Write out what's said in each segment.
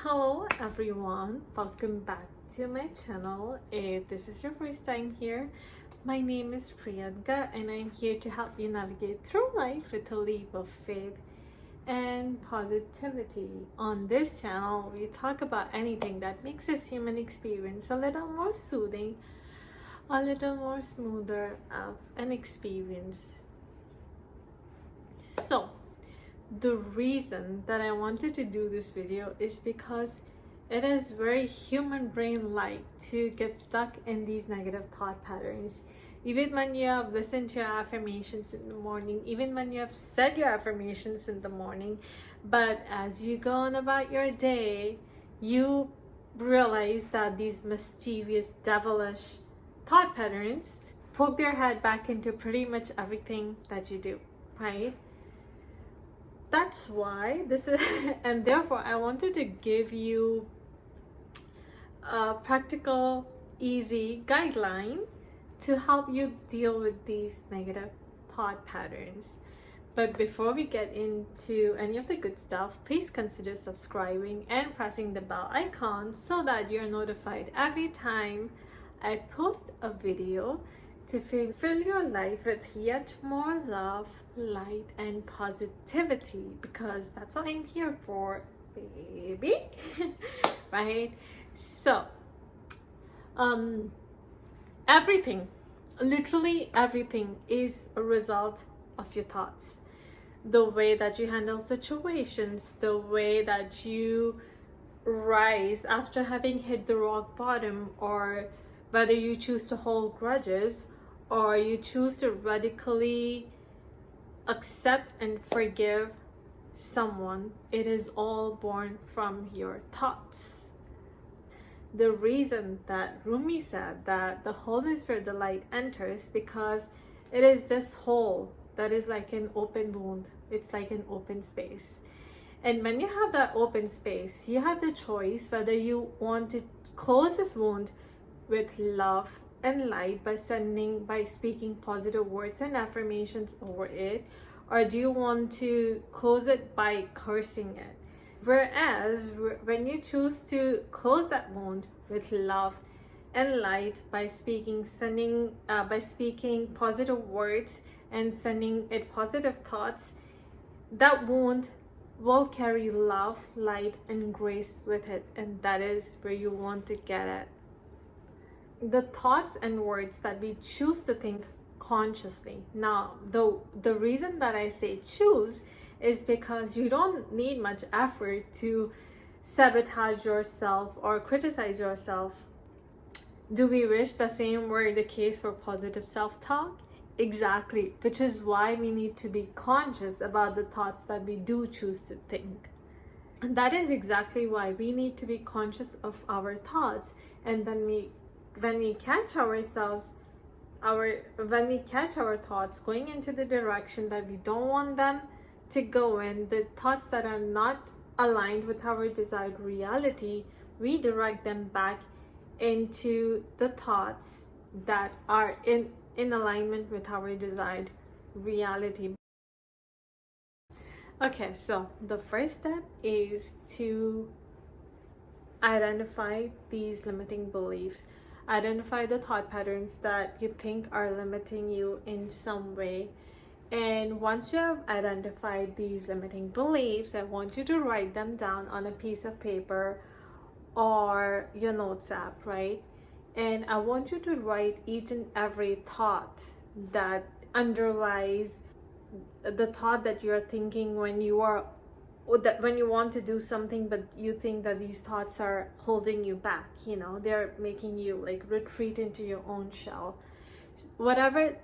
Hello everyone, welcome back to my channel. If this is your first time here, my name is Priyanka and I'm here to help you navigate through life with a leap of faith and positivity. On this channel, we talk about anything that makes this human experience a little more soothing, a little more smoother of an experience. So, the reason that I wanted to do this video is because it is very human brain like to get stuck in these negative thought patterns. Even when you have listened to your affirmations in the morning, even when you have said your affirmations in the morning, but as you go on about your day, you realize that these mischievous, devilish thought patterns poke their head back into pretty much everything that you do, right? That's why this is and therefore I wanted to give you a practical, easy guideline to help you deal with these negative thought patterns. But before we get into any of the good stuff, please consider subscribing and pressing the bell icon so that you're notified every time I post a video to fill your life with yet more love, light, and positivity, because that's what I'm here for, baby. Right? So, everything, literally everything, is a result of your thoughts. The way that you handle situations, the way that you rise after having hit the rock bottom, or whether you choose to hold grudges or you choose to radically accept and forgive someone, it is all born from your thoughts. The reason that Rumi said that the hole is where the light enters, because it is this hole that is like an open wound. It's like an open space. And when you have that open space, you have the choice whether you want to close this wound with love and light by speaking positive words and affirmations over it, or do you want to close it by cursing it? Whereas when you choose to close that wound with love and light by speaking positive words and sending it positive thoughts, that wound will carry love, light, and grace with it, and that is where you want to get at. The thoughts and words that we choose to think consciously. Now, the reason that I say choose is because you don't need much effort to sabotage yourself or criticize yourself. Do we wish the same were the case for positive self-talk? Exactly, which is why we need to be conscious about the thoughts that we do choose to think. And that is exactly why we need to be conscious of our thoughts. And then when we catch our thoughts going into the direction that we don't want them to go in, the thoughts that are not aligned with our desired reality, we direct them back into the thoughts that are in alignment with our desired reality. Okay, so the first step is to identify these limiting beliefs. Identify the thought patterns that you think are limiting you in some way. And once you have identified these limiting beliefs, I want you to write them down on a piece of paper or your notes app, right? And I want you to write each and every thought that underlies the thought that you're thinking when you want to do something, but you think that these thoughts are holding you back, they're making you like retreat into your own shell. Whatever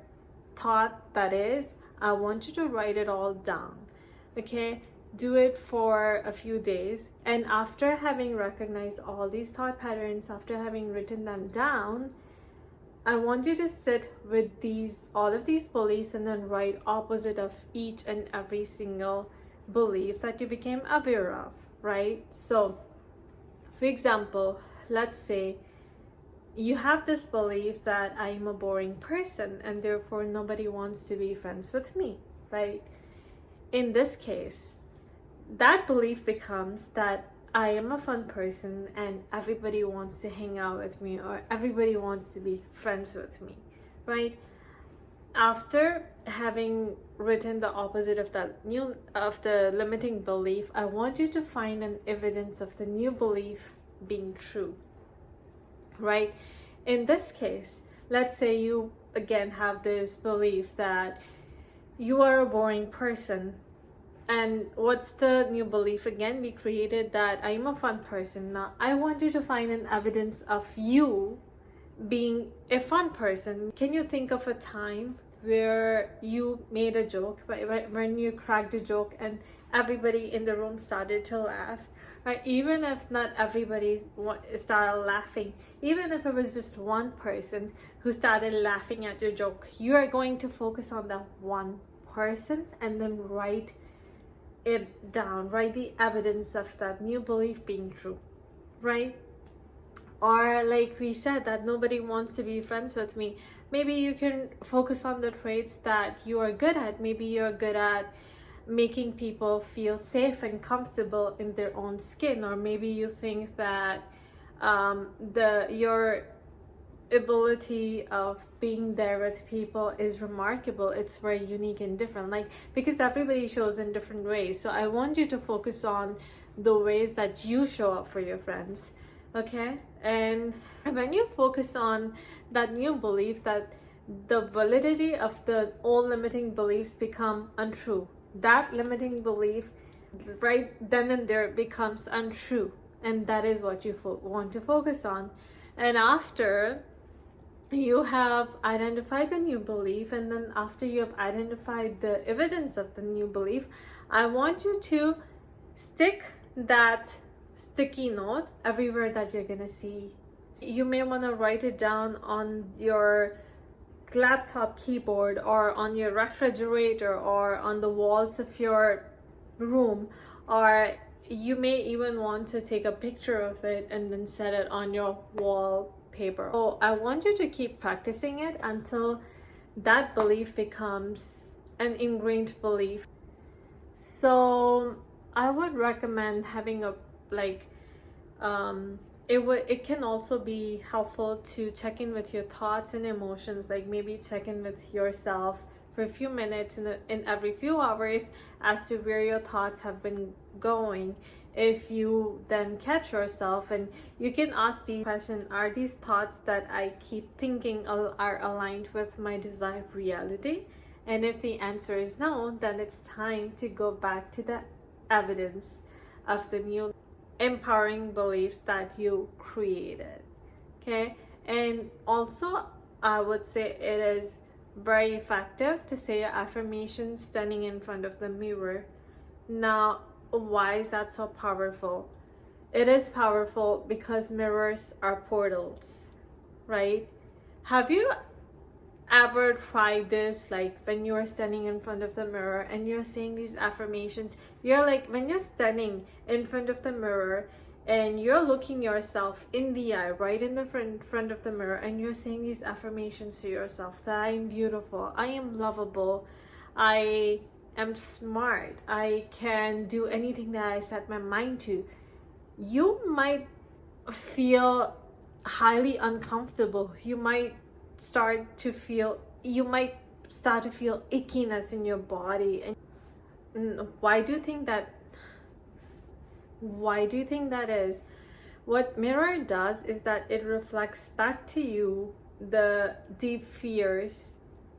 thought that is, I want you to write it all down. Okay, do it for a few days, and after having recognized all these thought patterns, after having written them down, I want you to sit with all of these beliefs and then write opposite of each and every single belief that you became aware of, right? So, for example, let's say you have this belief that I am a boring person and therefore nobody wants to be friends with me, right? In this case, that belief becomes that I am a fun person and everybody wants to hang out with me, or everybody wants to be friends with me, right? After having written the opposite of the limiting belief, I want you to find an evidence of the new belief being true, right? In this case, let's say you again have this belief that you are a boring person. And what's the new belief again? We created that I am a fun person. Now I want you to find an evidence of you being a fun person. Can you think of a time where you made a joke, when you cracked a joke and everybody in the room started to laugh? Right? Even if not everybody started laughing, even if it was just one person who started laughing at your joke, you are going to focus on that one person and then write it down, write the evidence of that new belief being true, right? Or like we said, that nobody wants to be friends with me. Maybe you can focus on the traits that you are good at. Maybe you're good at making people feel safe and comfortable in their own skin. Or maybe you think that your ability of being there with people is remarkable. It's very unique and different, like, because everybody shows in different ways. So I want you to focus on the ways that you show up for your friends, okay? And when you focus on that new belief, that the validity of the old limiting beliefs become untrue, that limiting belief right then and there becomes untrue, and that is what you want to focus on. And after you have identified the new belief, and then after you have identified the evidence of the new belief, I want you to stick that sticky note everywhere that you're gonna see. You may want to write it down on your laptop keyboard, or on your refrigerator, or on the walls of your room, or you may even want to take a picture of it and then set it on your wallpaper. So I want you to keep practicing it until that belief becomes an ingrained belief. So I would recommend having a it can also be helpful to check in with your thoughts and emotions, like maybe check in with yourself for a few minutes in every few hours as to where your thoughts have been going. If you then catch yourself, and you can ask the question, are these thoughts that I keep thinking are aligned with my desired reality? And if the answer is no, then it's time to go back to the evidence of the new empowering beliefs that you created, okay? And also, I would say it is very effective to say your affirmations standing in front of the mirror. Now, why is that so powerful? It is powerful because mirrors are portals, right? Have you ever tried this, like when you're standing in front of the mirror and you're saying these affirmations? You're like, when you're standing in front of the mirror and you're looking yourself in the eye, right in the front of the mirror, and you're saying these affirmations to yourself, that I am beautiful, I am lovable, I am smart, I can do anything that I set my mind to, you might feel highly uncomfortable. You might start to feel ickiness in your body. And why do you think that is? What mirror does is that it reflects back to you the deep fears,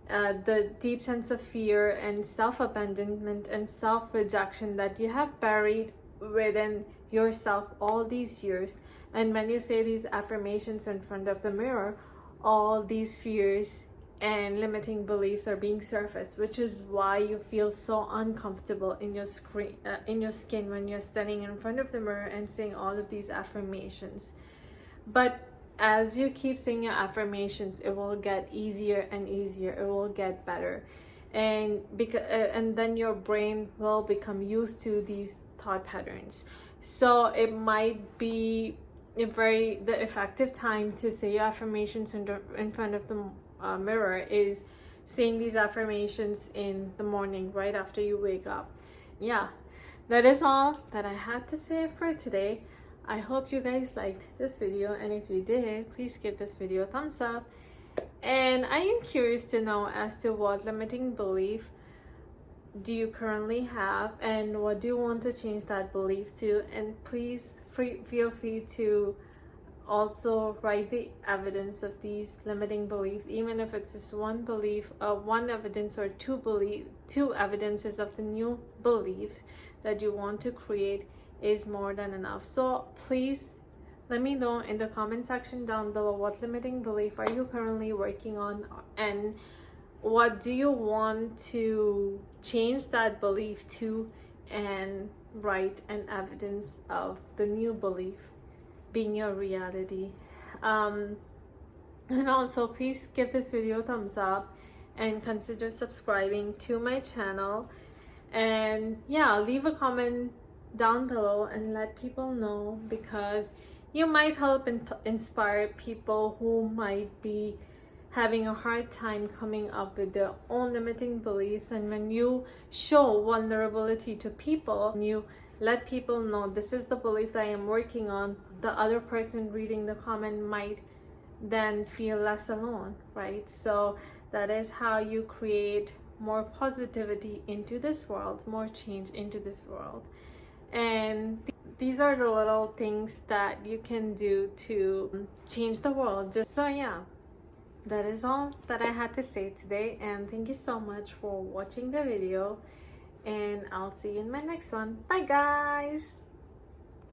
the deep sense of fear and self-abandonment and self-rejection that you have buried within yourself all these years. And when you say these affirmations in front of the mirror, all these fears and limiting beliefs are being surfaced, which is why you feel so uncomfortable in your skin when you're standing in front of the mirror and saying all of these affirmations. But as you keep saying your affirmations, it will get easier and easier. It will get better, and then your brain will become used to these thought patterns. So it might be the effective time to say your affirmations in front of the mirror is saying these affirmations in the morning, right after you wake up. Yeah. that is all that I had to say for today. I hope you guys liked this video, and if you did, please give this video a thumbs up. And I am curious to know as to what limiting belief do you currently have, and what do you want to change that belief to. And please feel free to also write the evidence of these limiting beliefs, even if it's just one belief, one evidence, or two evidences of the new belief that you want to create is more than enough. So please let me know in the comment section down below, what limiting belief are you currently working on, and what do you want to change that belief to, and write an evidence of the new belief being your reality. And also, please give this video a thumbs up and consider subscribing to my channel. And yeah, leave a comment down below and let people know, because you might help inspire people who might be having a hard time coming up with their own limiting beliefs. And when you show vulnerability to people, and you let people know this is the belief that I am working on, the other person reading the comment might then feel less alone, right? So that is how you create more positivity into this world, more change into this world. And these are the little things that you can do to change the world. Just so yeah, that is all that I had to say today, and thank you so much for watching the video, and I'll see you in my next one. Bye guys.